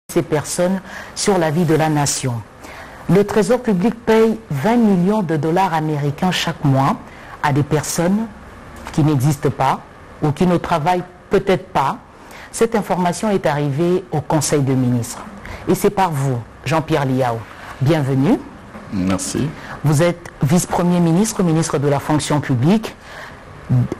ces personnes sur la vie de la nation. Le Trésor public paye 20 millions de dollars américains chaque mois à des personnes qui n'existent pas ou qui ne travaillent peut-être pas. Cette information est arrivée au Conseil des ministres. Et c'est par vous, Jean-Pierre Liao. Bienvenue. Merci. Vous êtes vice-premier ministre, ministre de la fonction publique.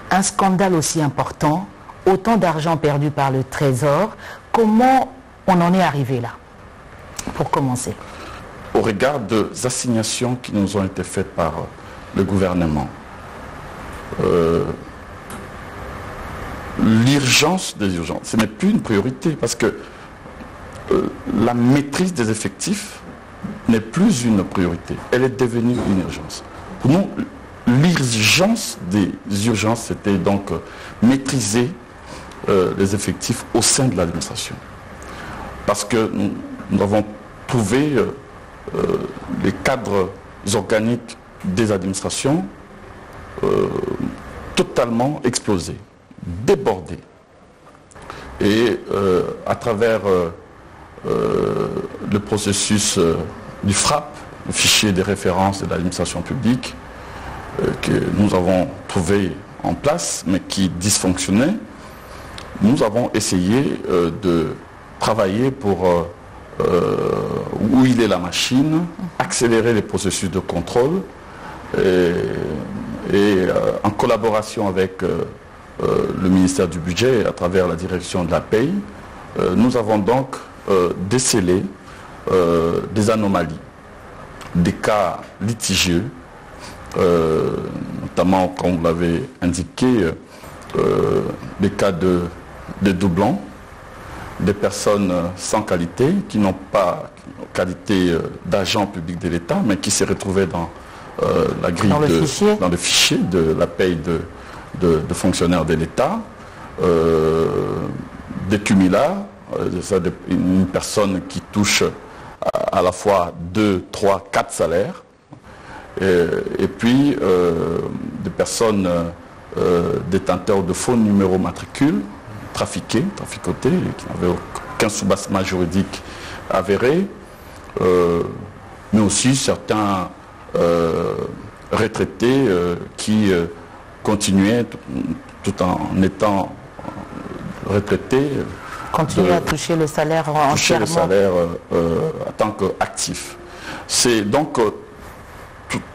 Un scandale aussi important, autant d'argent perdu par le Trésor. Comment on en est arrivé là, pour commencer? Au regard des assignations qui nous ont été faites par le gouvernement, l'urgence des urgences, ce n'est plus une priorité parce que la maîtrise des effectifs n'est plus une priorité, elle est devenue une urgence. Pour nous, l'urgence des urgences, c'était donc maîtriser les effectifs au sein de l'administration. Parce que nous avons trouvé les cadres organiques des administrations totalement explosés, débordés. Et à travers le processus du FRAP, le fichier des références de l'administration publique, que nous avons trouvé en place, mais qui dysfonctionnait, nous avons essayé de travailler pour huiler la machine, accélérer les processus de contrôle et en collaboration avec le ministère du Budget à travers la direction de la paye, nous avons donc décelé des anomalies, des cas litigieux, notamment, comme vous l'avez indiqué, des cas de doublons, des personnes sans qualité, qui n'ont pas qualité d'agent public de l'État, mais qui se retrouvaient dans la grille, dans le fichier de la paye de fonctionnaires de l'État, des cumulards, une personne qui touche à la fois 2, 3, 4 salaires, et puis des personnes détenteurs de faux numéros matricules, traficotés, qui n'avaient aucun soubassement juridique avéré, mais aussi certains retraités qui continuaient, tout en étant retraités, continuer à toucher le salaire entièrement. Toucher le salaire en tant qu'actif. C'est donc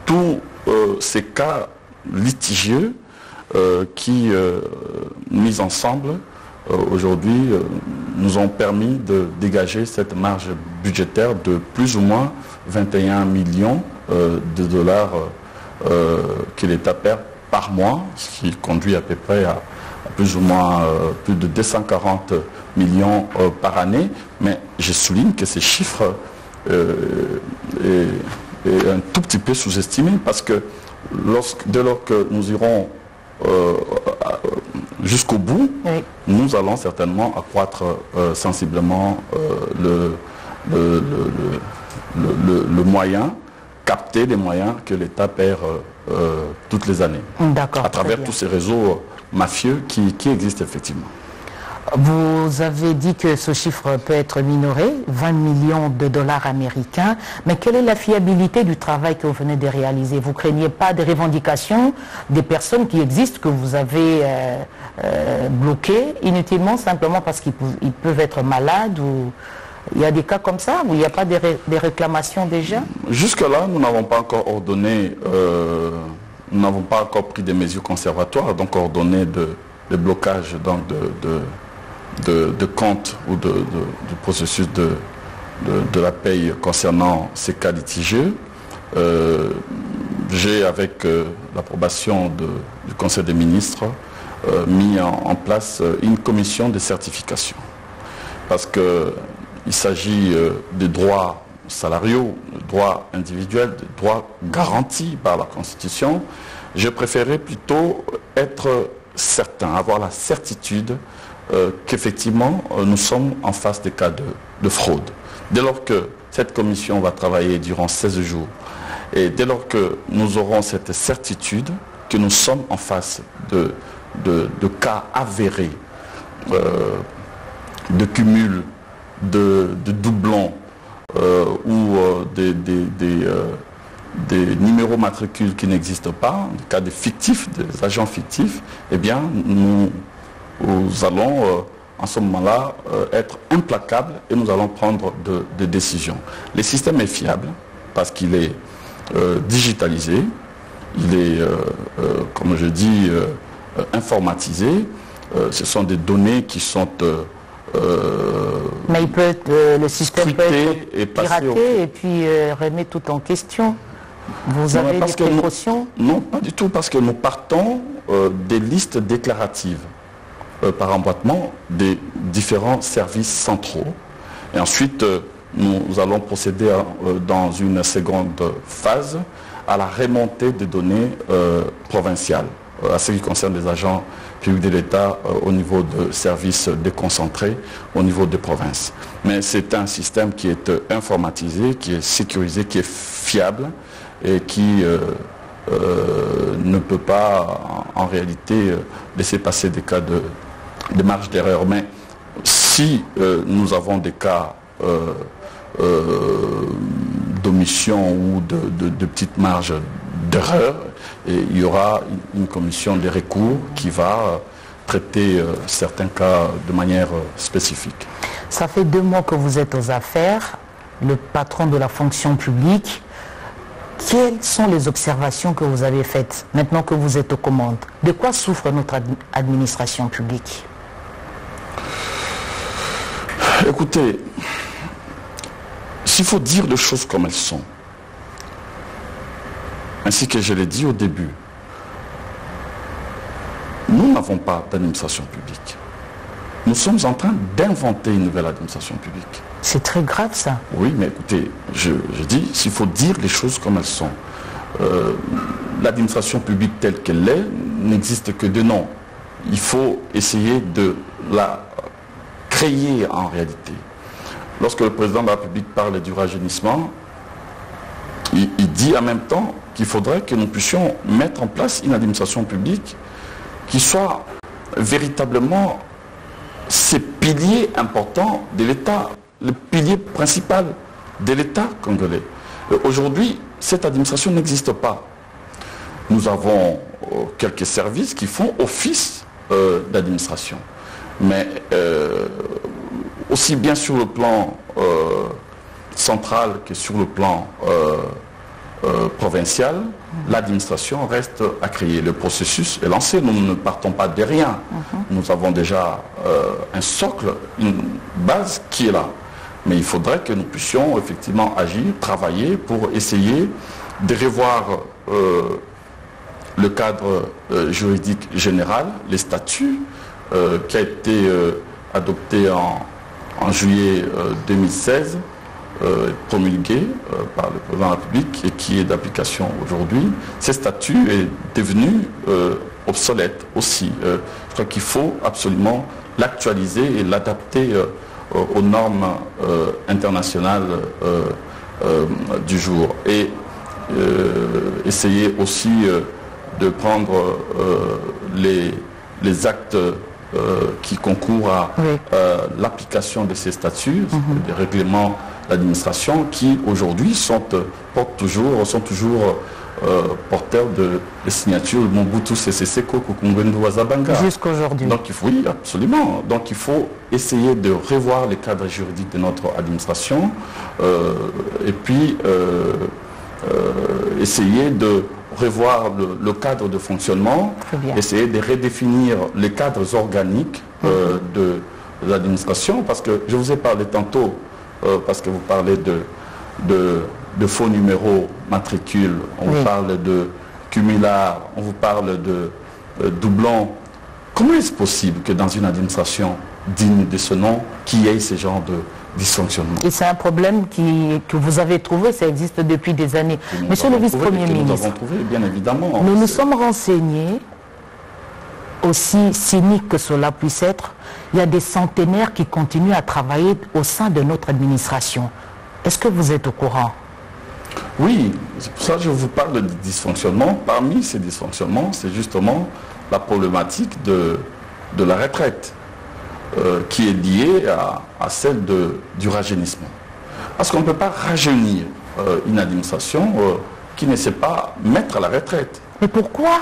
tous ces cas litigieux qui, mis ensemble, aujourd'hui, nous ont permis de dégager cette marge budgétaire de plus ou moins 21 millions de dollars que l'État perd par mois, ce qui conduit à peu près à plus ou moins plus de 240 millions par année. Mais je souligne que ces chiffres est un tout petit peu sous-estimé parce que dès lors que nous irons jusqu'au bout, oui, nous allons certainement accroître sensiblement le moyen, capter les moyens que l'État perd toutes les années, à travers tous ces réseaux mafieux qui existent effectivement. Vous avez dit que ce chiffre peut être minoré, 20 millions de dollars américains, mais quelle est la fiabilité du travail que vous venez de réaliser? Vous ne craignez pas des revendications des personnes qui existent, que vous avez bloquées inutilement, simplement parce qu'ils peuvent être malades ou... Il y a des cas comme ça où il n'y a pas des réclamations déjà? Jusque-là, nous n'avons pas encore ordonné, nous n'avons pas encore pris des mesures conservatoires, donc ordonné de blocage donc de comptes ou du processus de la paye concernant ces cas litigieux. J'ai, avec l'approbation du Conseil des ministres, mis en place une commission de certification. Parce qu'il s'agit des droits salariaux, des droits individuels, des droits garantis par la Constitution. Je préférais plutôt être certain, avoir la certitude qu'effectivement nous sommes en face des cas de fraude. Dès lors que cette commission va travailler durant 16 jours et dès lors que nous aurons cette certitude que nous sommes en face de cas avérés de cumul, de double des numéros matricules qui n'existent pas, des cas de fictifs, des agents fictifs, eh bien, nous allons en ce moment-là être implacables et nous allons prendre des décisions. Le système est fiable parce qu'il est digitalisé, il est, comme je dis, informatisé. Ce sont des données qui sont... mais le système peut être piraté et puis remet tout en question. Vous avez des précautions? Non, pas du tout, parce que nous partons des listes déclaratives par emboîtement des différents services centraux. Et ensuite, nous allons procéder dans une seconde phase à la remontée des données provinciales, à ce qui concerne les agents publics de l'État au niveau de services déconcentrés, au niveau des provinces. Mais c'est un système qui est informatisé, qui est sécurisé, qui est fiable et qui ne peut pas en réalité laisser passer des cas de marge d'erreur. Mais si nous avons des cas d'omission ou de petites marges d'erreur, il y aura une commission de recours qui va traiter certains cas de manière spécifique. Ça fait 2 mois que vous êtes aux affaires, le patron de la fonction publique. Quelles sont les observations que vous avez faites maintenant que vous êtes aux commandes? De quoi souffre notre administration publique? Écoutez, s'il faut dire les choses comme elles sont, ainsi que je l'ai dit au début, nous n'avons pas d'administration publique. Nous sommes en train d'inventer une nouvelle administration publique. C'est très grave ça. Oui, mais écoutez, je dis, s'il faut dire les choses comme elles sont, l'administration publique telle qu'elle est n'existe que de nom. Il faut essayer de la créer en réalité. Lorsque le président de la République parle du rajeunissement, il dit en même temps qu'il faudrait que nous puissions mettre en place une administration publique qui soit véritablement ces piliers importants de l'État, le pilier principal de l'État congolais. Aujourd'hui, cette administration n'existe pas. Nous avons quelques services qui font office d'administration. Mais aussi bien sur le plan central que sur le plan provincial, l'administration reste à créer. Le processus est lancé, nous ne partons pas de rien. Nous avons déjà un socle, une base qui est là. Mais il faudrait que nous puissions effectivement agir, travailler pour essayer de revoir le cadre juridique général, les statuts qui a été adopté en juillet 2016, promulgué par le président de la République et qui est d'application aujourd'hui. Ces statuts est devenu obsolète aussi. Je crois qu'il faut absolument l'actualiser et l'adapter aux normes internationales du jour. Et essayer aussi de prendre les actes qui concourent à l'application de ces statuts, des règlements d'administration qui aujourd'hui sont toujours porteurs de signatures de Mobutu Sese Seko Kukungwendu Wazabanga. Jusqu'aujourd'hui. Donc oui, absolument. Donc il faut essayer de revoir les cadres juridiques de notre administration et puis essayer de revoir le cadre de fonctionnement, essayer de redéfinir les cadres organiques de l'administration, parce que je vous ai parlé tantôt, parce que vous parlez de faux numéros matricules, on vous parle de cumulard, on vous parle de doublons. Comment est-ce possible que dans une administration digne de ce nom, qu'il y ait ce genre de dysfonctionnement? Et c'est un problème que vous avez trouvé, ça existe depuis des années. Monsieur le vice-premier ministre, nous avons trouvé, bien évidemment. Nous nous sommes renseignés, aussi cynique que cela puisse être, il y a des centenaires qui continuent à travailler au sein de notre administration. Est-ce que vous êtes au courant? Oui, c'est pour ça que je vous parle de dysfonctionnement. Parmi ces dysfonctionnements, c'est justement la problématique de la retraite qui est liée à celle du rajeunissement. Parce qu'on ne peut pas rajeunir une administration qui ne sait pas mettre à la retraite. Mais pourquoi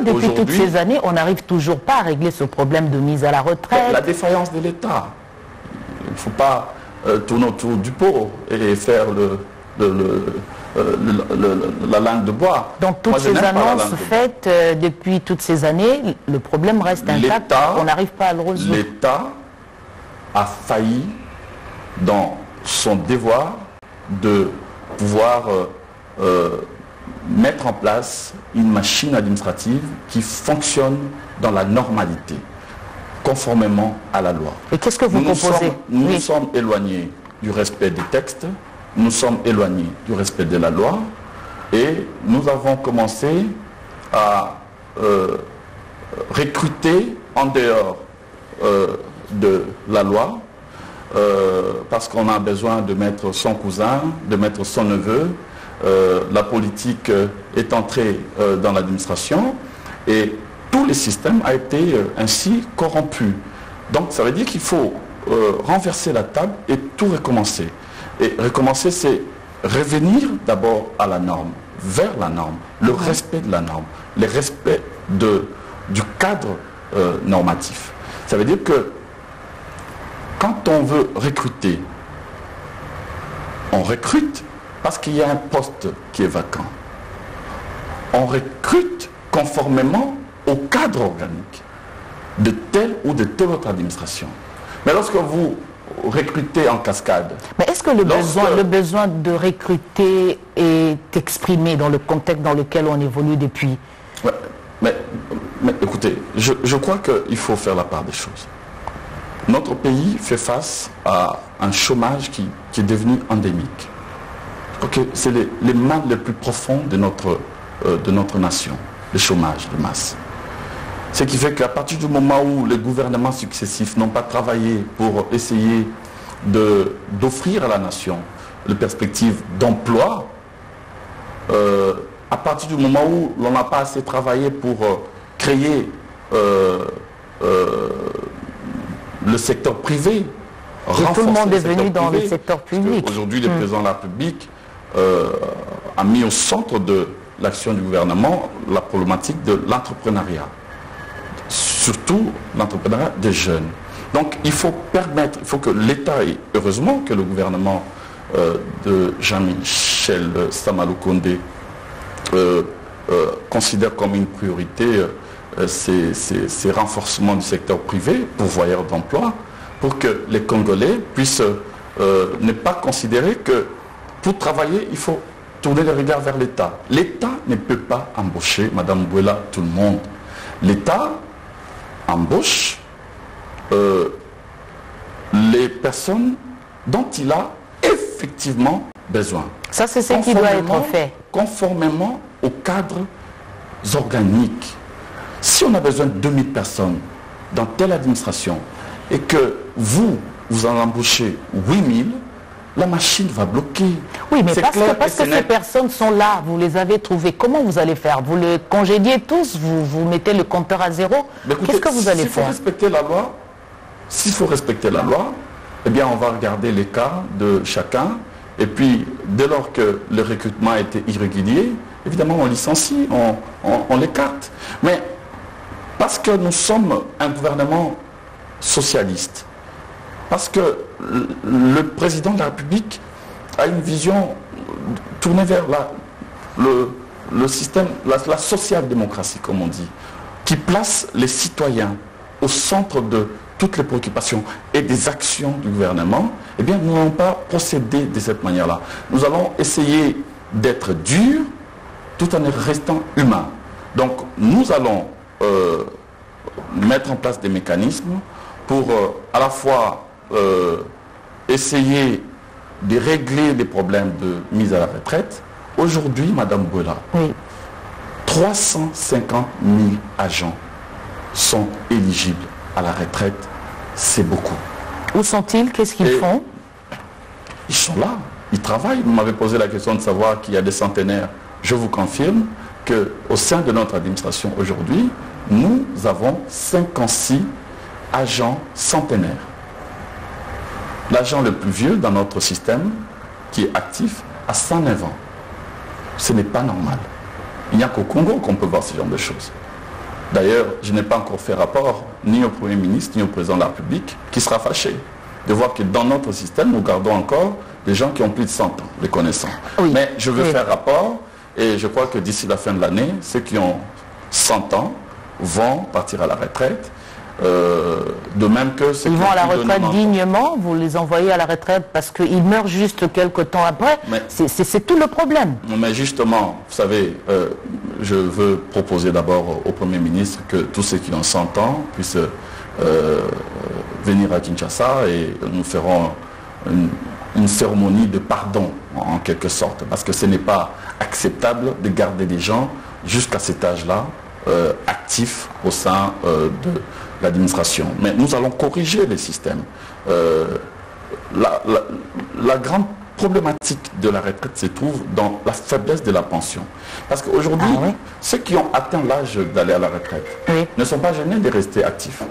depuis toutes ces années, on n'arrive toujours pas à régler ce problème de mise à la retraite? La défaillance de l'État. Il ne faut pas tourner autour du pot et faire la langue de bois. Donc toutes ces annonces faites depuis toutes ces années, le problème reste intact, on n'arrive pas à le résoudre. L'État a failli dans son devoir de pouvoir mettre en place une machine administrative qui fonctionne dans la normalité, conformément à la loi. Et qu'est-ce que vous proposez? Nous sommes éloignés du respect des textes, nous sommes éloignés du respect de la loi et nous avons commencé à recruter en dehors de la loi parce qu'on a besoin de mettre son cousin, de mettre son neveu. La politique est entrée dans l'administration et tout le système a été ainsi corrompu. Donc ça veut dire qu'il faut renverser la table et tout recommencer. Et recommencer, c'est revenir d'abord à la norme, vers la norme, le respect de la norme, le respect du cadre normatif. Ça veut dire que quand on veut recruter, on recrute parce qu'il y a un poste qui est vacant. On recrute conformément au cadre organique de telle ou de telle autre administration. Mais lorsque vous recrutez en cascade... Mais est-ce que le besoin de recruter est exprimé dans le contexte dans lequel on évolue depuis? Ouais, mais écoutez, je crois qu'il faut faire la part des choses. Notre pays fait face à un chômage qui est devenu endémique. C'est les mal les plus profonds de notre nation, le chômage de masse. Ce qui fait qu'à partir du moment où les gouvernements successifs n'ont pas travaillé pour essayer d'offrir à la nation les perspectives d'emploi, à partir du moment où l'on n'a pas assez travaillé pour créer le secteur privé, et tout le monde est venu dans le secteur public. Aujourd'hui, le président de la République a mis au centre de l'action du gouvernement la problématique de l'entrepreneuriat, surtout l'entrepreneuriat des jeunes. Donc il faut permettre, il faut que l'État, et heureusement que le gouvernement de Jean-Michel Sama Lukonde considère comme une priorité ces renforcements du secteur privé, pourvoyeur d'emploi, pour que les Congolais puissent ne pas considérer que pour travailler, il faut tourner les regards vers l'État. L'État ne peut pas embaucher, Madame Bouela, tout le monde. L'État embauche les personnes dont il a effectivement besoin. Ça, c'est ce qui doit être fait. Conformément aux cadres organiques. Si on a besoin de 2000 personnes dans telle administration et que vous en embauchez 8000, la machine va bloquer. Oui, mais parce que ces personnes sont là, vous les avez trouvées. Comment vous allez faire? Vous les congédiez tous, vous mettez le compteur à zéro? Qu'est-ce que vous allez faire? S'il faut respecter la loi, eh bien on va regarder les cas de chacun. Et puis, dès lors que le recrutement a été irrégulier, évidemment on licencie, on l'écarte. Mais parce que nous sommes un gouvernement socialiste, parce que le président de la République a une vision tournée vers le système, la social-démocratie, comme on dit, qui place les citoyens au centre de toutes les préoccupations et des actions du gouvernement, eh bien, nous n'allons pas procéder de cette manière-là. Nous allons essayer d'être durs tout en restant humains. Donc, nous allons mettre en place des mécanismes pour à la fois essayer de régler les problèmes de mise à la retraite. Aujourd'hui, Madame Bouela, oui, 350 000 agents sont éligibles à la retraite. C'est beaucoup. Où sont-ils? Qu'est-ce qu'ils font? Ils sont là, ils travaillent. Vous m'avez posé la question de savoir qu'il y a des centenaires. Je vous confirme qu'au sein de notre administration aujourd'hui, nous avons 56 agents centenaires. L'agent le plus vieux dans notre système qui est actif à 109 ans. Ce n'est pas normal. Il n'y a qu'au Congo qu'on peut voir ce genre de choses. D'ailleurs, je n'ai pas encore fait rapport ni au Premier ministre, ni au Président de la République, qui sera fâché de voir que dans notre système, nous gardons encore des gens qui ont plus de 100 ans, les connaissants. Oui. Mais je veux faire rapport, et je crois que d'ici la fin de l'année, ceux qui ont 100 ans vont partir à la retraite. De même que ceux ils vont à la retraite dignement, vous les envoyez à la retraite parce qu'ils meurent juste quelques temps après. C'est tout le problème. Mais justement, vous savez, je veux proposer d'abord au Premier ministre que tous ceux qui ont 100 ans puissent venir à Kinshasa et nous ferons une cérémonie de pardon en quelque sorte, parce que ce n'est pas acceptable de garder des gens jusqu'à cet âge-là actifs au sein de l'administration. Mais nous allons corriger les systèmes. La grande problématique de la retraite se trouve dans la faiblesse de la pension. Parce qu'aujourd'hui, ceux qui ont atteint l'âge d'aller à la retraite ne sont pas gênés de rester actifs.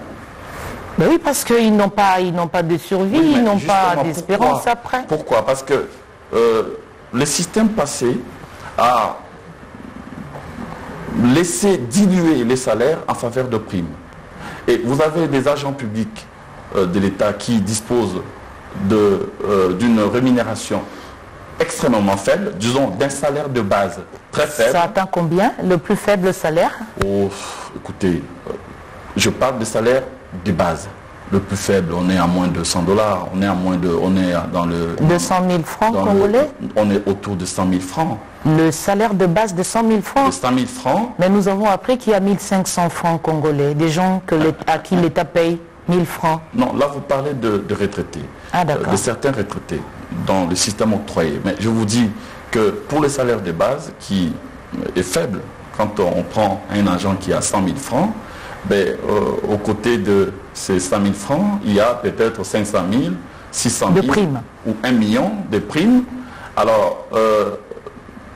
Ben oui, parce qu'ils n'ont pas de survie, ils n'ont pas d'espérance après. Pourquoi? Parce que le système passé a laissé diluer les salaires en faveur de primes. Et vous avez des agents publics de l'État qui disposent d'une rémunération extrêmement faible, disons d'un salaire de base très faible. Ça atteint combien, le plus faible salaire? Oh, écoutez, je parle de salaire de base. Le plus faible, on est à moins de 100 $, on est dans le... 200 000 francs congolais? On est autour de 100 000 francs. Le salaire de base de 100 000 francs? De 100 000 francs. Mais nous avons appris qu'il y a 1500 francs congolais, des gens à qui l'État paye 1000 francs. Non, là vous parlez de retraités, de certains retraités dans le système octroyé. Mais je vous dis que pour le salaire de base qui est faible, quand on prend un agent qui a 100 000 francs, ben, aux côtés de ces 100 000 francs, il y a peut-être 500 000, 600 000 de primes. Ou 1 million de primes. Alors,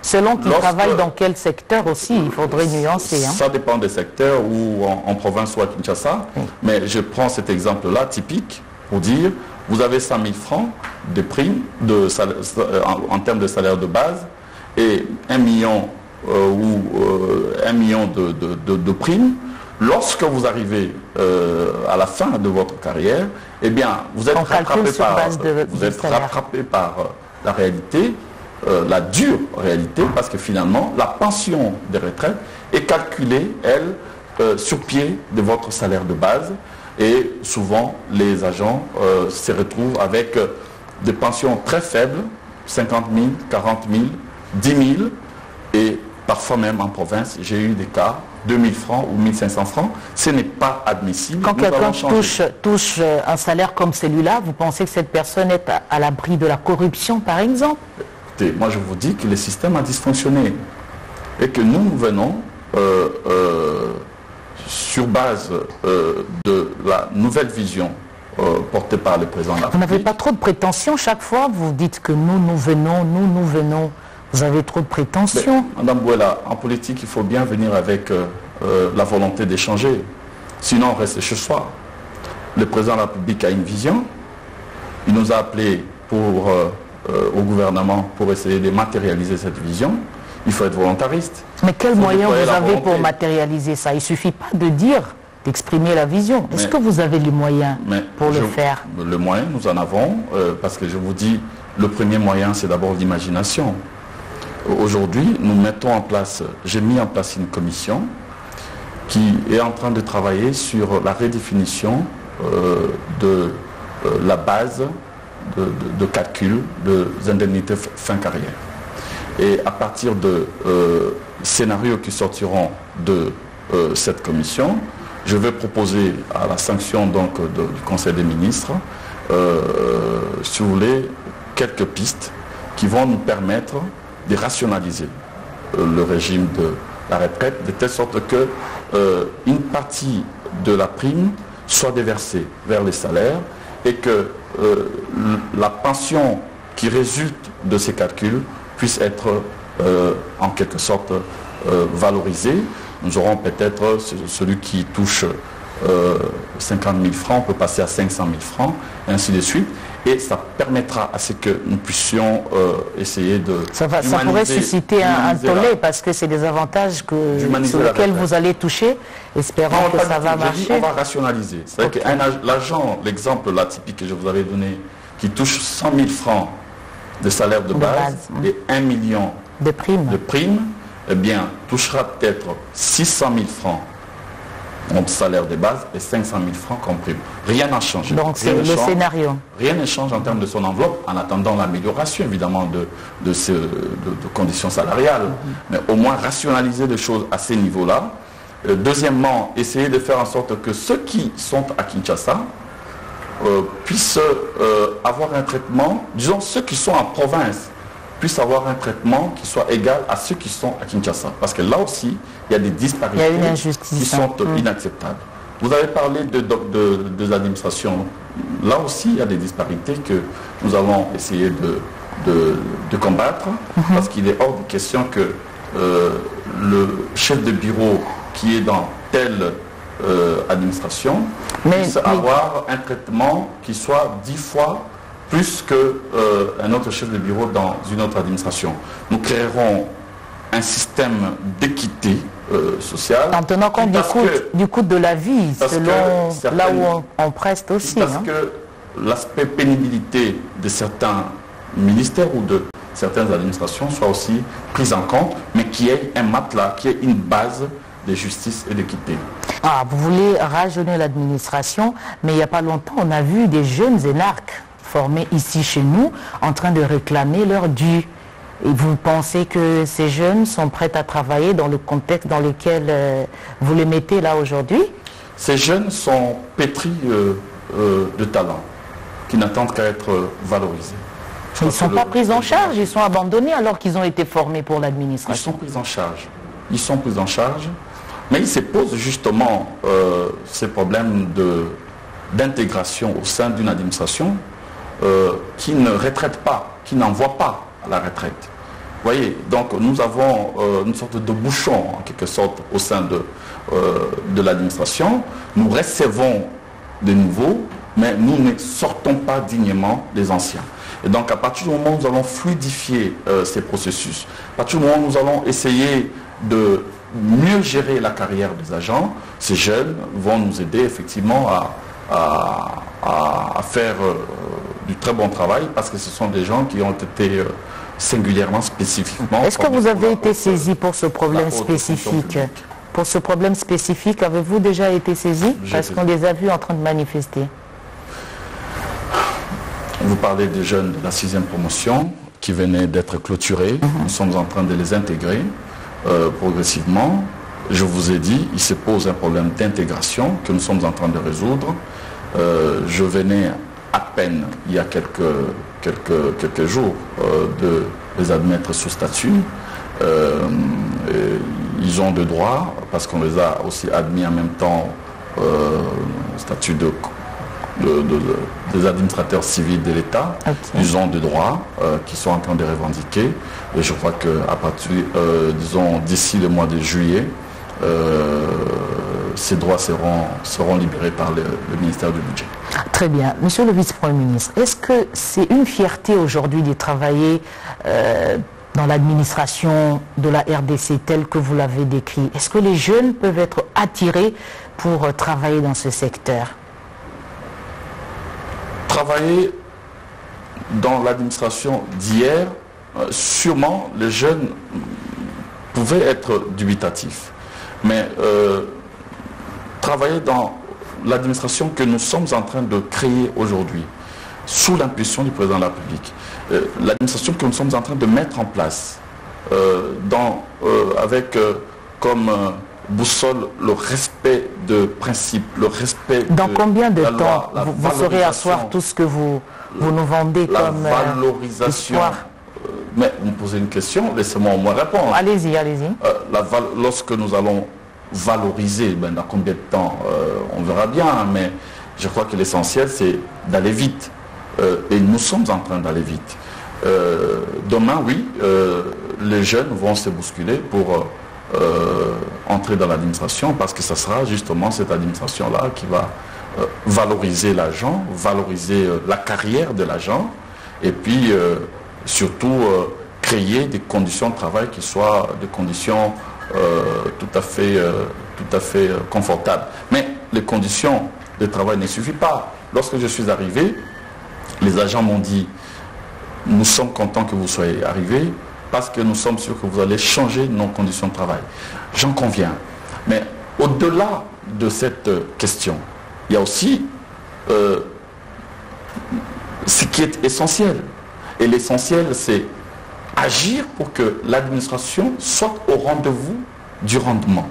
selon qu'ils travaillent dans quel secteur aussi, il faudrait nuancer. Ça dépend des secteurs ou en province ou à Kinshasa. Oui. Mais je prends cet exemple-là typique pour dire, vous avez 100 000 francs de primes en termes de salaire de base et 1 million de primes. Lorsque vous arrivez à la fin de votre carrière, eh bien, vous êtes rattrapé par la réalité, la dure réalité, parce que finalement, la pension de retraite est calculée, elle, sur pied de votre salaire de base. Et souvent, les agents se retrouvent avec des pensions très faibles, 50 000, 40 000, 10 000, et parfois même en province, j'ai eu des cas, 2000 francs ou 1500 francs, ce n'est pas admissible. Quand quelqu'un touche un salaire comme celui-là, vous pensez que cette personne est à l'abri de la corruption, par exemple? Écoutez, moi je vous dis que le système a dysfonctionné et que nous venons sur base de la nouvelle vision portée par le président de la République. Vous n'avez pas trop de prétentions chaque fois? Vous dites que nous venons. Vous avez trop de prétentions. Mais, Madame Bouela, en politique, il faut bien venir avec la volonté d'échanger. Sinon, on reste chez soi. Le président de la République a une vision. Il nous a appelés au gouvernement pour essayer de matérialiser cette vision. Il faut être volontariste. Mais quels moyens vous avez pour matérialiser ça? Il ne suffit pas de dire, d'exprimer la vision. Est-ce que vous avez les moyens pour le faire? Le moyen, nous en avons, parce que je vous dis, le premier moyen, c'est d'abord l'imagination. Aujourd'hui, j'ai mis en place une commission qui est en train de travailler sur la redéfinition de la base de calcul des indemnités fin carrière. Et à partir de scénarios qui sortiront de cette commission, je vais proposer à la sanction du Conseil des ministres, si vous voulez, quelques pistes qui vont nous permettre de rationaliser le régime de la retraite, de telle sorte que une partie de la prime soit déversée vers les salaires et que la pension qui résulte de ces calculs puisse être en quelque sorte valorisée. Nous aurons peut-être celui qui touche 50 000 francs peut passer à 500 000 francs, et ainsi de suite. et ça permettra à ce que nous puissions essayer de... Ça pourrait susciter un tollé parce que c'est des avantages sur lesquels vous allez toucher. Espérons que ça va marcher. On va rationaliser. C'est-à-dire qu'un l'agent, l'exemple là typique que je vous avais donné, qui touche 100 000 francs de salaire de base et 1 million de primes, eh bien, touchera peut-être 600 000 francs en salaire de base et 500 000 francs comme prime. Rien n'a changé. Donc c'est le scénario. Rien ne change en termes de son enveloppe, en attendant l'amélioration évidemment de conditions salariales. Mais au moins rationaliser les choses à ces niveaux-là. Deuxièmement, essayer de faire en sorte que ceux qui sont à Kinshasa puissent avoir un traitement, disons ceux qui sont en province, puissent avoir un traitement qui soit égal à ceux qui sont à Kinshasa. Parce que là aussi, il y a des disparités qui sont inacceptables. Vous avez parlé de l'administration. Là aussi, il y a des disparités que nous allons essayer de combattre, parce qu'il est hors de question que le chef de bureau qui est dans telle administration puisse avoir un traitement qui soit 10 fois plus qu'un autre chef de bureau dans une autre administration. Nous créerons un système d'équité sociale. En tenant compte du coût de la vie, selon là où on preste aussi. Parce que l'aspect pénibilité de certains ministères ou de certaines administrations soit aussi pris en compte, mais qu'il y ait un matelas, qu'il y ait une base de justice et d'équité. Ah, vous voulez rajeunir l'administration, mais il n'y a pas longtemps, on a vu des jeunes énarques formés ici chez nous en train de réclamer leur dû. Et vous pensez que ces jeunes sont prêts à travailler dans le contexte dans lequel vous les mettez là aujourd'hui? Ces jeunes sont pétris de talent, qui n'attendent qu'à être valorisés. Ils ne sont pas pris en charge, ils sont abandonnés alors qu'ils ont été formés pour l'administration. Ils sont pris en charge. Ils sont pris en charge, mais il se pose justement ces problèmes d'intégration au sein d'une administration qui ne retraite pas, qui n'envoie pas à la retraite. Vous voyez, donc nous avons une sorte de bouchon en quelque sorte au sein de l'administration. Nous recevons des nouveaux, mais nous ne sortons pas dignement des anciens. Et donc à partir du moment où nous allons fluidifier ces processus, à partir du moment où nous allons essayer de mieux gérer la carrière des agents, ces jeunes vont nous aider effectivement à faire du très bon travail, parce que ce sont des gens qui ont été singulièrement, spécifiquement... Est-ce que vous avez été saisi pour ce problème spécifique? Pour ce problème spécifique, avez-vous déjà été saisi? Parce qu'on les a vus en train de manifester. Vous parlez des jeunes de la 6e promotion qui venaient d'être clôturés. Nous sommes en train de les intégrer progressivement. Je vous ai dit, il se pose un problème d'intégration que nous sommes en train de résoudre. Je venais à peine, il y a quelques jours, de les admettre sous statut. Ils ont de droits, parce qu'on les a aussi admis en même temps statut des administrateurs civils de l'État. Ils ont des droits qui sont en train de revendiquer. Et je crois qu'à partir, disons, d'ici le mois de juillet, ces droits seront libérés par le ministère du Budget. Très bien. Monsieur le vice-premier ministre, est-ce que c'est une fierté aujourd'hui de travailler dans l'administration de la RDC telle que vous l'avez décrit? Est-ce que les jeunes peuvent être attirés pour travailler dans ce secteur? Travailler dans l'administration d'hier, sûrement les jeunes pouvaient être dubitatifs. Mais travailler dans l'administration que nous sommes en train de créer aujourd'hui, sous l'impulsion du président de la République, l'administration que nous sommes en train de mettre en place, avec comme boussole le respect de principes, le respect dans combien de temps vous saurez asseoir tout ce que vous nous vendez comme valorisation histoire? Mais vous me posez une question, laissez-moi au moins répondre. Allez-y, allez-y. Lorsque nous allons valoriser, dans combien de temps, on verra bien, mais je crois que l'essentiel c'est d'aller vite. Et nous sommes en train d'aller vite. Demain, oui, les jeunes vont se bousculer pour entrer dans l'administration, parce que ce sera justement cette administration-là qui va valoriser l'agent, valoriser la carrière de l'agent, et puis surtout créer des conditions de travail qui soient des conditions tout à fait confortables. Mais les conditions de travail ne suffisent pas. Lorsque je suis arrivé, les agents m'ont dit « Nous sommes contents que vous soyez arrivés parce que nous sommes sûrs que vous allez changer nos conditions de travail. » J'en conviens. Mais au-delà de cette question, il y a aussi ce qui est essentiel. Et l'essentiel, c'est agir pour que l'administration soit au rendez-vous du rendement.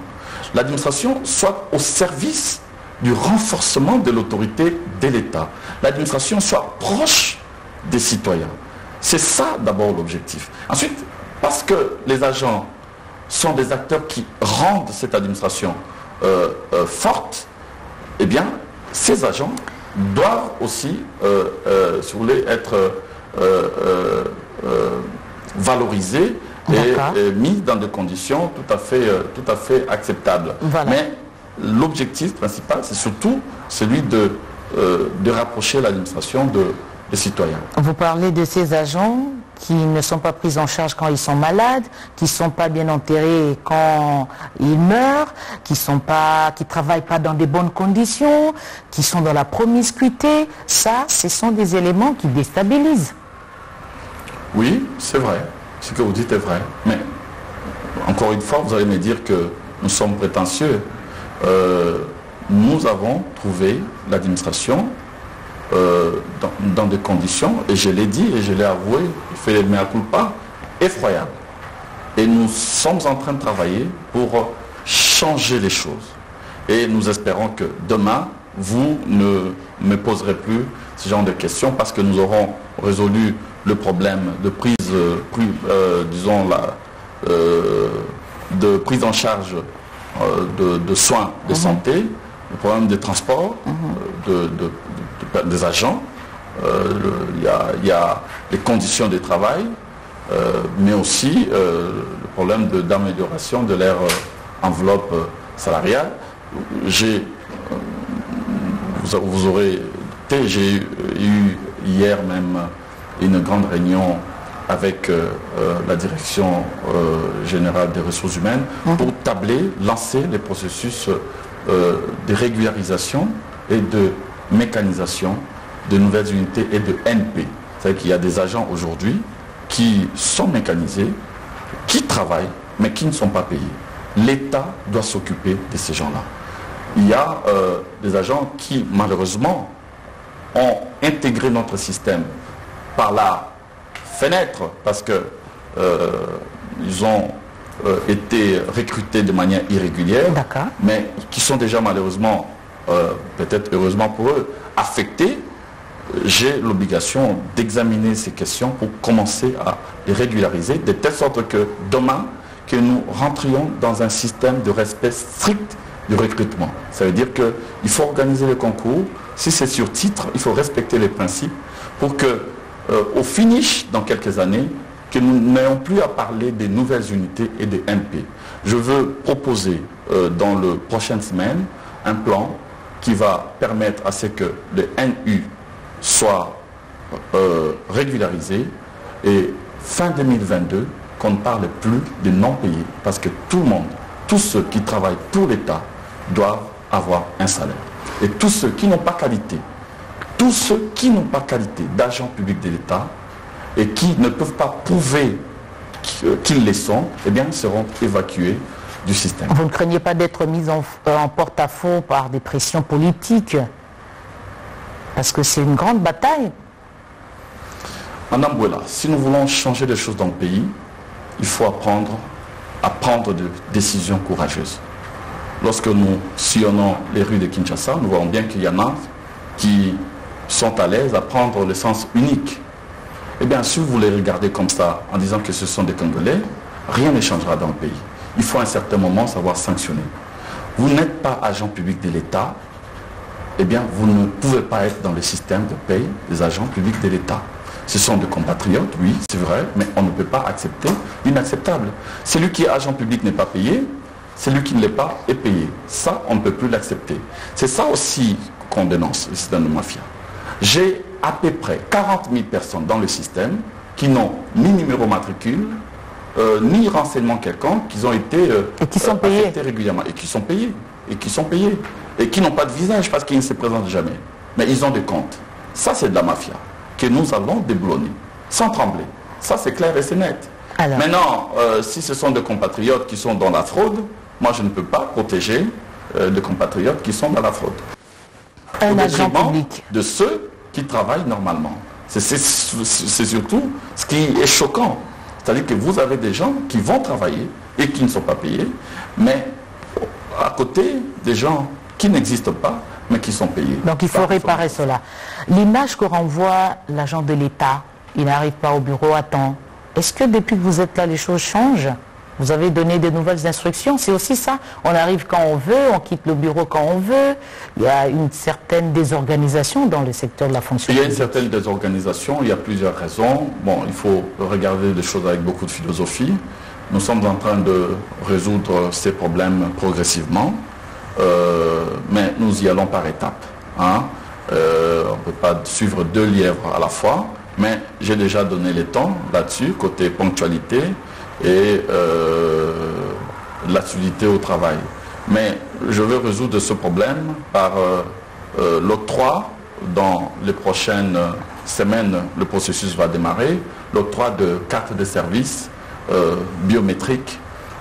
L'administration soit au service du renforcement de l'autorité de l'État. L'administration soit proche des citoyens. C'est ça d'abord l'objectif. Ensuite, parce que les agents sont des acteurs qui rendent cette administration forte, eh bien, ces agents doivent aussi être valorisés et mis dans des conditions tout à fait acceptables. Voilà. Mais l'objectif principal, c'est surtout celui de rapprocher l'administration des citoyens. Vous parlez de ces agents qui ne sont pas pris en charge quand ils sont malades, qui ne sont pas bien enterrés quand ils meurent, qui ne travaillent pas dans des bonnes conditions, qui sont dans la promiscuité. Ça, ce sont des éléments qui déstabilisent. Oui, c'est vrai. Ce que vous dites est vrai. Mais, encore une fois, vous allez me dire que nous sommes prétentieux. Nous avons trouvé l'administration dans des conditions, et je l'ai dit et je l'ai avoué, il fait le mea culpa, effroyable. Et nous sommes en train de travailler pour changer les choses. Et nous espérons que demain, vous ne me poserez plus ce genre de questions parce que nous aurons résolu le problème de prise, de prise en charge de soins de santé, le problème des transports, des agents, il y a les conditions de travail, mais aussi le problème d'amélioration de leur enveloppe salariale. Vous aurez été, j'ai eu hier même une grande réunion avec la direction générale des ressources humaines pour lancer les processus de régularisation et de mécanisation de nouvelles unités et de NP. C'est-à-dire qu'il y a des agents aujourd'hui qui sont mécanisés, qui travaillent, mais qui ne sont pas payés. L'État doit s'occuper de ces gens-là. Il y a des agents qui, malheureusement, ont intégré notre système par la fenêtre parce qu'ils ont été recrutés de manière irrégulière, mais qui sont déjà malheureusement, peut-être heureusement pour eux, affectés. J'ai l'obligation d'examiner ces questions pour commencer à les régulariser, de telle sorte que demain, que nous rentrions dans un système de respect strict du recrutement. Ça veut dire qu'il faut organiser le concours. Si c'est sur titre, il faut respecter les principes pour que, au finish, dans quelques années, que nous n'ayons plus à parler des nouvelles unités et des MP. Je veux proposer dans les prochaines semaines un plan qui va permettre à ce que le NU soit régularisé et fin 2022, qu'on ne parle plus des non-payés parce que tout le monde, tous ceux qui travaillent pour l'État doivent avoir un salaire. Et tous ceux qui n'ont pas qualité, d'agents publics de l'État et qui ne peuvent pas prouver qu'ils les sont, eh bien, seront évacués du système. Vous ne craignez pas d'être mis en porte-à-faux par des pressions politiques? Parce que c'est une grande bataille. Madame Bouela, si nous voulons changer les choses dans le pays, il faut apprendre à prendre des décisions courageuses. Lorsque nous sillonnons les rues de Kinshasa, nous voyons bien qu'il y en a qui sont à l'aise à prendre le sens unique. Eh bien, si vous les regardez comme ça, en disant que ce sont des Congolais, rien ne changera dans le pays. Il faut à un certain moment savoir sanctionner. Vous n'êtes pas agent public de l'État, eh bien, vous ne pouvez pas être dans le système de paye des agents publics de l'État. Ce sont des compatriotes, oui, c'est vrai, mais on ne peut pas accepter l'inacceptable. Celui qui est agent public n'est pas payé, celui qui ne l'est pas est payé. Ça, on ne peut plus l'accepter. C'est ça aussi qu'on dénonce, le système de mafia. J'ai à peu près 40 000 personnes dans le système qui n'ont ni numéro matricule, ni renseignement quelconque, qui ont été et qui sont payés régulièrement, et qui sont payés, et qui n'ont pas de visage parce qu'ils ne se présentent jamais. Mais ils ont des comptes. Ça, c'est de la mafia que nous allons déboulonner, sans trembler. Ça, c'est clair et c'est net. Alors. Maintenant, si ce sont des compatriotes qui sont dans la fraude, moi, je ne peux pas protéger des compatriotes qui sont dans la fraude. Un agent public. De ceux qui travaillent normalement. C'est surtout ce qui est choquant. C'est-à-dire que vous avez des gens qui vont travailler et qui ne sont pas payés, mais à côté des gens qui n'existent pas, mais qui sont payés. Donc il faut réparer cela. L'image que renvoie l'agent de l'État, il n'arrive pas au bureau à temps. Est-ce que depuis que vous êtes là, les choses changent? Vous avez donné de nouvelles instructions, c'est aussi ça. On arrive quand on veut, on quitte le bureau quand on veut. Il y a une certaine désorganisation dans le secteur de la fonction publique. Il y a une certaine désorganisation, il y a plusieurs raisons. Bon, il faut regarder les choses avec beaucoup de philosophie. Nous sommes en train de résoudre ces problèmes progressivement, mais nous y allons par étapes. Hein. On ne peut pas suivre 2 lièvres à la fois, mais j'ai déjà donné les temps là-dessus, côté ponctualité et l'assiduité au travail. Mais je veux résoudre ce problème par l'octroi. Dans les prochaines semaines, le processus va démarrer, l'octroi de cartes de service biométriques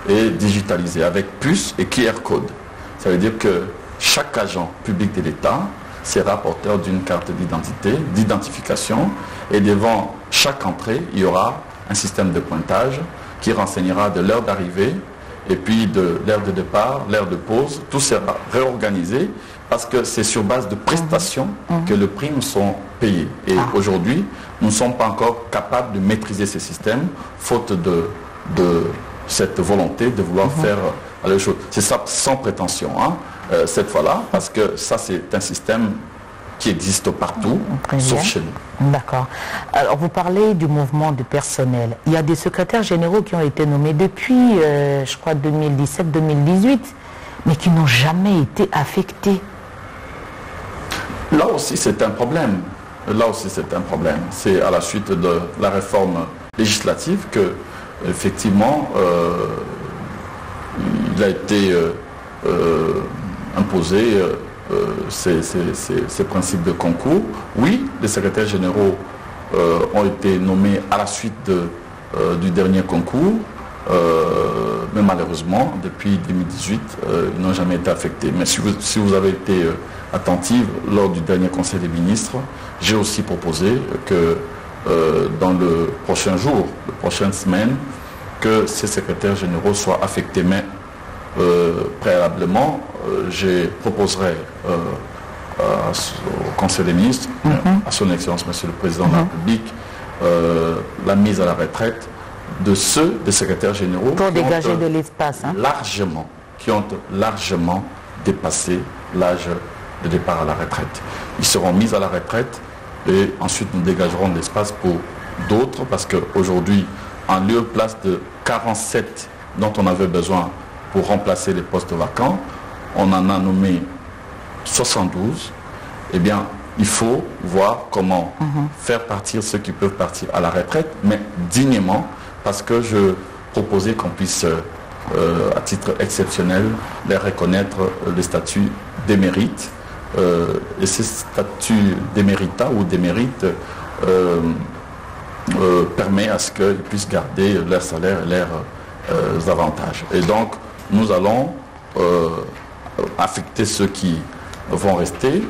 et digitalisées avec puce et QR code. Ça veut dire que chaque agent public de l'État sera porteur d'une carte d'identité, d'identification, et devant chaque entrée, il y aura un système de pointage qui renseignera de l'heure d'arrivée et puis de l'heure de départ, l'heure de pause. Tout sera réorganisé parce que c'est sur base de prestations que les primes sont payées. Et aujourd'hui, nous ne sommes pas encore capables de maîtriser ces systèmes, faute de cette volonté de vouloir faire les choses. C'est ça sans prétention, hein, cette fois-là, parce que ça, c'est un système qui existe partout, sauf chez nous. D'accord. Alors, vous parlez du mouvement de personnel. Il y a des secrétaires généraux qui ont été nommés depuis, je crois, 2017-2018, mais qui n'ont jamais été affectés. Là aussi, c'est un problème. Là aussi, c'est un problème. C'est à la suite de la réforme législative que, effectivement, il a été imposé ces principes de concours. Oui, les secrétaires généraux ont été nommés à la suite du dernier concours, mais malheureusement, depuis 2018, ils n'ont jamais été affectés. Mais si vous avez été attentive lors du dernier Conseil des ministres, j'ai aussi proposé que dans le prochain jour, les prochaines semaines, que ces secrétaires généraux soient affectés. Mais préalablement, je proposerai au Conseil des ministres, à son Excellence, Monsieur le Président de la République, la mise à la retraite de ceux des secrétaires généraux pour dégager de l'espace, qui ont largement dépassé l'âge de départ à la retraite. Ils seront mis à la retraite et ensuite nous dégagerons de l'espace pour d'autres, parce qu'aujourd'hui, en lieu et place de 47 dont on avait besoin pour remplacer les postes vacants, on en a nommé 72. Eh bien, il faut voir comment faire partir ceux qui peuvent partir à la retraite, mais dignement, parce que je proposais qu'on puisse, à titre exceptionnel, les reconnaître le statut d'émérite. Et ce statut d'éméritat ou d'émérite permet à ce qu'ils puissent garder leur salaire et leurs avantages. Et donc, nous allons affecter ceux qui vont rester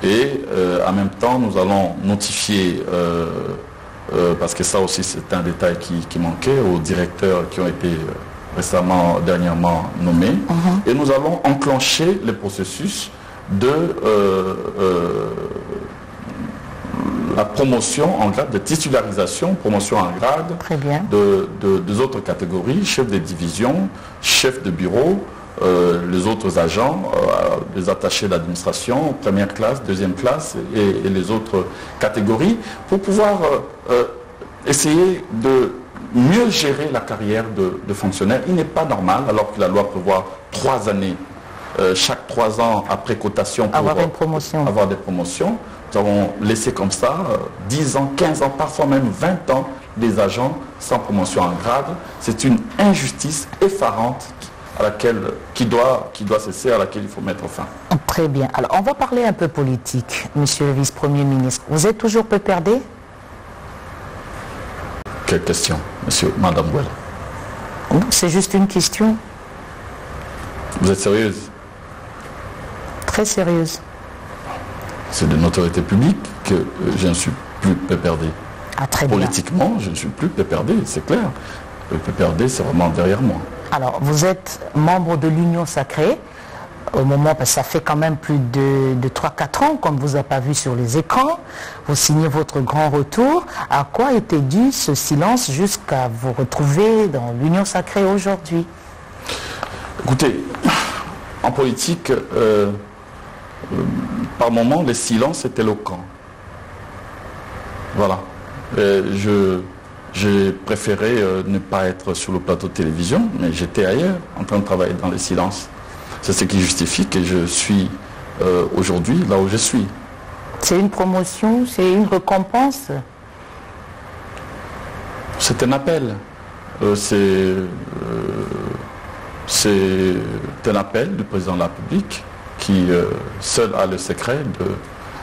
et en même temps, nous allons notifier, parce que ça aussi c'est un détail qui manquait, aux directeurs qui ont été dernièrement nommés, et nous allons enclencher le processus de la promotion en grade, de titularisation, promotion en grade. Très bien. Des autres catégories, chefs de division, chefs de bureau, les autres agents, les attachés d'administration, première classe, deuxième classe et les autres catégories, pour pouvoir essayer de mieux gérer la carrière de fonctionnaire. Il n'est pas normal, alors que la loi prévoit 3 années chaque 3 ans après cotation pour avoir une promotion. Avoir des promotions. Nous avons laissé comme ça 10 ans, 15 ans, parfois même 20 ans des agents sans promotion en grade. C'est une injustice effarante qui doit cesser, à laquelle il faut mettre fin. Très bien. Alors, on va parler un peu politique, monsieur le vice-premier ministre. Vous êtes toujours PPRD? Quelle question, madame Gouel? C'est juste une question. Vous êtes sérieuse? Très sérieuse. C'est de notoriété publique que je ne suis plus PPRD. Ah, très bien. Politiquement, je ne suis plus PPRD, c'est clair. Le PPRD, c'est vraiment derrière moi. Alors, vous êtes membre de l'Union Sacrée. Au moment, parce que ça fait quand même plus de 3-4 ans qu'on ne vous a pas vu sur les écrans. Vous signez votre grand retour. À quoi était dû ce silence jusqu'à vous retrouver dans l'Union Sacrée aujourd'hui? Écoutez, en politique, par moments, le silence est éloquent. Voilà. J'ai préféré ne pas être sur le plateau de télévision, mais j'étais ailleurs, en train de travailler dans le silence. C'est ce qui justifie que je suis aujourd'hui là où je suis. C'est une promotion, c'est une récompense? C'est un appel. C'est un appel du président de la République qui seul a le secret de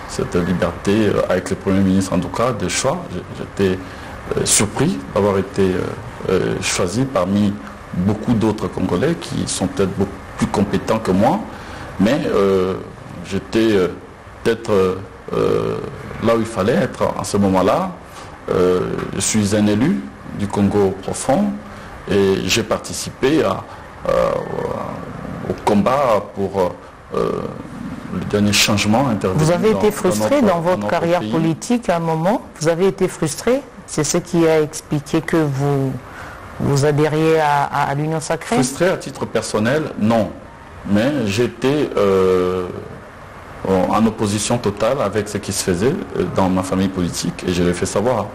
cette liberté, avec le Premier ministre en tout cas, de choix. J'étais surpris d'avoir été choisi parmi beaucoup d'autres Congolais qui sont peut-être beaucoup plus compétents que moi, mais j'étais peut-être là où il fallait être en ce moment-là. Je suis un élu du Congo profond et j'ai participé au combat pour le dernier changement intervenu. Vous avez été frustré dans votre carrière politique à un moment? Vous avez été frustré? C'est ce qui a expliqué que vous adhériez à l'Union Sacrée? Frustré à titre personnel, non. Mais j'étais en opposition totale avec ce qui se faisait dans ma famille politique et je l'ai fait savoir.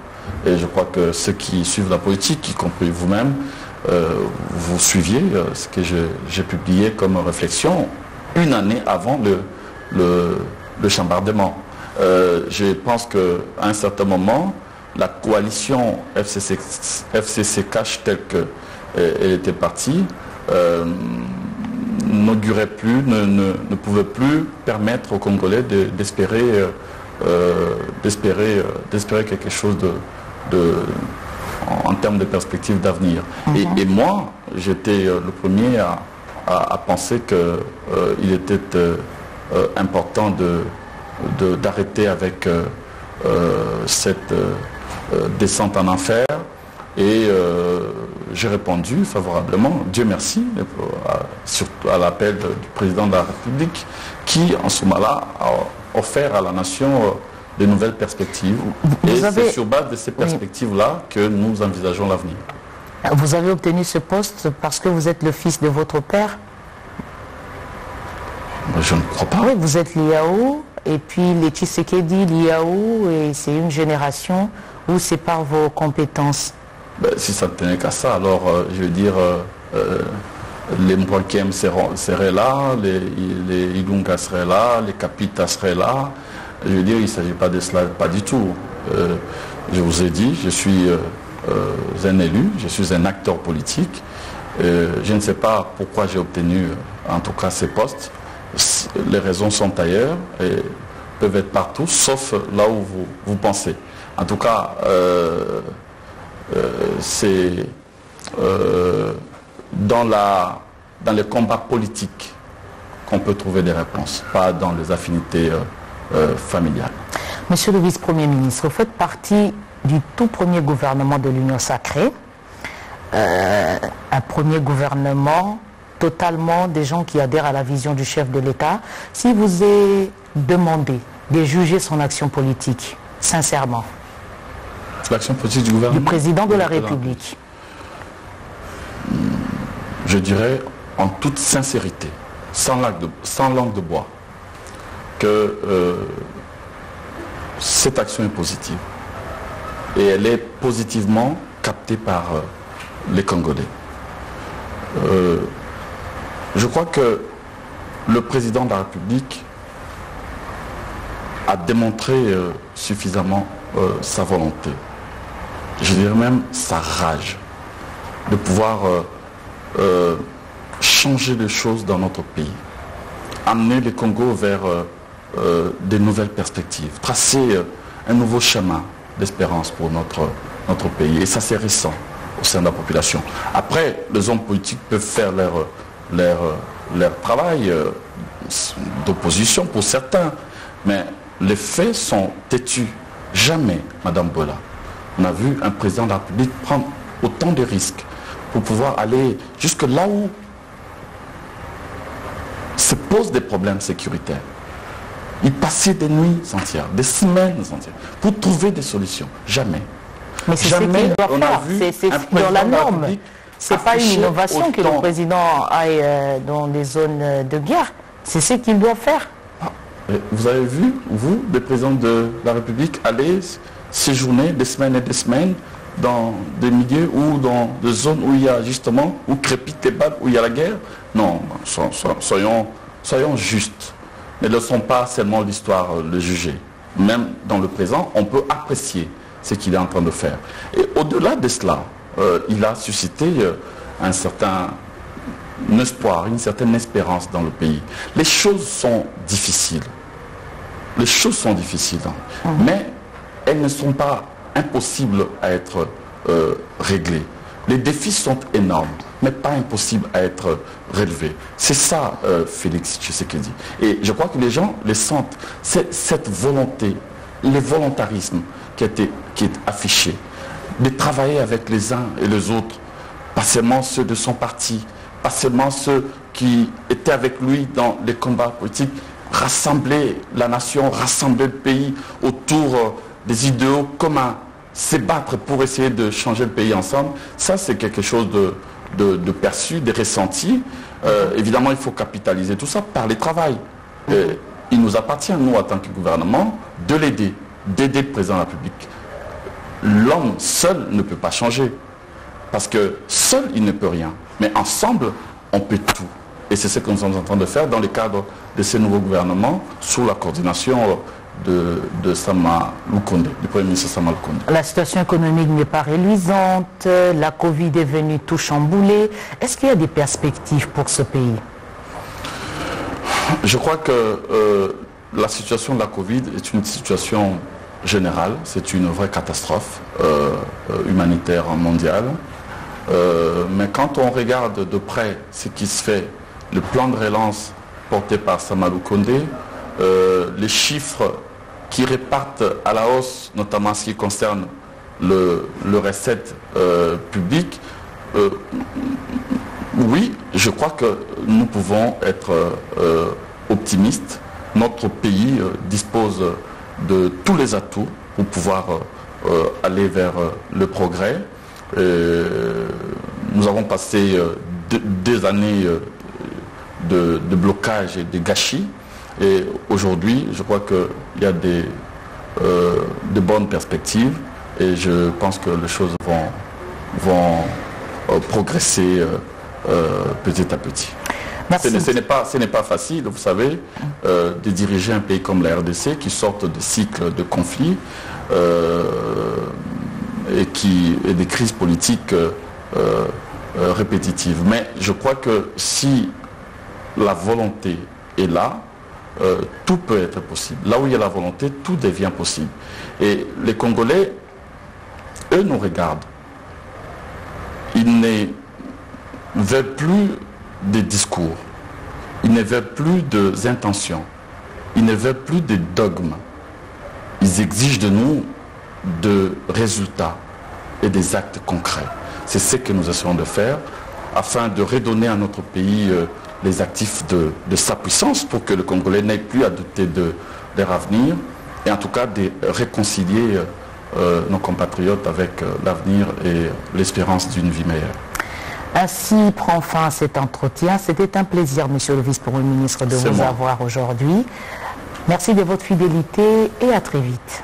Et je crois que ceux qui suivent la politique, y compris vous-même, vous suiviez ce que j'ai publié comme réflexion une année avant le chambardement. Je pense qu'à un certain moment, la coalition FCC Cash telle qu'elle était partie n'augurait plus, ne pouvait plus permettre aux Congolais d'espérer quelque chose en termes de perspective d'avenir. Et moi, j'étais le premier à penser qu'il était important d'arrêter avec cette descente en enfer. Et j'ai répondu favorablement, Dieu merci, surtout à l'appel du président de la République, qui en ce moment-là a offert à la nation de nouvelles perspectives. Et c'est sur base de ces perspectives-là que nous envisageons l'avenir. Vous avez obtenu ce poste parce que vous êtes le fils de votre père? Je ne crois pas. Oui, vous êtes l'IAO, et puis les Tshisekedi, l'IAO, et c'est une génération où c'est par vos compétences. Si ça ne tenait qu'à ça, alors je veux dire, les Mwankem seraient là, les Ilunga seraient là, les Kapita seraient là. Je veux dire, il ne s'agit pas de cela, pas du tout. Je vous ai dit, je suis un élu, je suis un acteur politique. Je ne sais pas pourquoi j'ai obtenu, en tout cas, ces postes. Les raisons sont ailleurs et peuvent être partout, sauf là où vous pensez. En tout cas, c'est dans les combats politiques qu'on peut trouver des réponses, pas dans les affinités familiales. Monsieur le vice-premier ministre, vous faites partie du tout premier gouvernement de l'Union Sacrée, un premier gouvernement totalement des gens qui adhèrent à la vision du chef de l'État. Si vous est demandé de juger son action politique, sincèrement, l'action politique du gouvernement, du président de la République, je dirais en toute sincérité, sans langue de bois, que cette action est positive et elle est positivement captée par les Congolais. Je crois que le président de la République a démontré suffisamment sa volonté, je dirais même sa rage, de pouvoir changer les choses dans notre pays, amener le Congo vers des nouvelles perspectives, tracer un nouveau chemin d'espérance pour notre pays. Et ça, c'est récent au sein de la population. Après, les hommes politiques peuvent faire leur travail d'opposition pour certains, mais les faits sont têtus. Jamais, Madame Bola, on a vu un président de la République prendre autant de risques pour pouvoir aller jusque là où se posent des problèmes sécuritaires. Il passait des nuits entières, des semaines entières, pour trouver des solutions. Jamais. Mais c'est ce qu'il doit faire. C'est dans la norme. Ce n'est pas une innovation que le président aille dans des zones de guerre. C'est ce qu'il doit faire. Vous avez vu, vous, le président de la République, aller séjourner des semaines et des semaines dans des milieux ou dans des zones où il y a justement, où crépitent les balles, où il y a la guerre? Non, soyons justes. Ne laissons pas seulement l'histoire le juger. Même dans le présent, on peut apprécier ce qu'il est en train de faire. Et au-delà de cela, il a suscité un certain espoir, une certaine espérance dans le pays. Les choses sont difficiles. Les choses sont difficiles, mais elles ne sont pas impossibles à être réglées. Les défis sont énormes, mais pas impossibles à être relevés. C'est ça, Félix Tshisekedi. Et je crois que les gens les sentent. Cette volonté, le volontarisme qui est affiché, de travailler avec les uns et les autres, pas seulement ceux de son parti, pas seulement ceux qui étaient avec lui dans les combats politiques, rassembler la nation, rassembler le pays autour des idéaux communs, se battre pour essayer de changer le pays ensemble, ça c'est quelque chose de perçu, de ressenti. Évidemment, il faut capitaliser tout ça par le travail. Il nous appartient, nous, en tant que gouvernement, de l'aider, d'aider le président de la République. L'homme seul ne peut pas changer, parce que seul il ne peut rien, mais ensemble on peut tout. Et c'est ce que nous sommes en train de faire dans le cadre de ce nouveau gouvernement, sous la coordination de Sama Lukonde, du Premier ministre Sama Lukonde. La situation économique n'est pas reluisante, la Covid est venue tout chambouler. Est-ce qu'il y a des perspectives pour ce pays? Je crois que la situation de la Covid est une situation générale, c'est une vraie catastrophe humanitaire mondiale. Mais quand on regarde de près ce qui se fait, le plan de relance porté par Sama Lukonde, les chiffres qui repartent à la hausse, notamment en ce qui concerne le recette public, oui, je crois que nous pouvons être optimistes. Notre pays dispose de tous les atouts pour pouvoir aller vers le progrès. Nous avons passé des années de blocage et de gâchis. Et aujourd'hui, je crois qu'il y a de bonnes perspectives et je pense que les choses vont progresser petit à petit. Ce n'est pas facile, vous savez, de diriger un pays comme la RDC qui sort de cycles de conflits et des crises politiques répétitives. Mais je crois que si la volonté est là, tout peut être possible. Là où il y a la volonté, tout devient possible. Et les Congolais, eux, nous regardent. Ils ne veulent plus des discours. Ils ne veulent plus des intentions. Ils ne veulent plus des dogmes. Ils exigent de nous des résultats et des actes concrets. C'est ce que nous essayons de faire afin de redonner à notre pays les actifs de sa puissance pour que le Congolais n'ait plus à douter de leur avenir et en tout cas de réconcilier nos compatriotes avec l'avenir et l'espérance d'une vie meilleure. Ainsi prend fin cet entretien. C'était un plaisir, Monsieur le Vice-Premier ministre, de vous avoir aujourd'hui. Merci de votre fidélité et à très vite.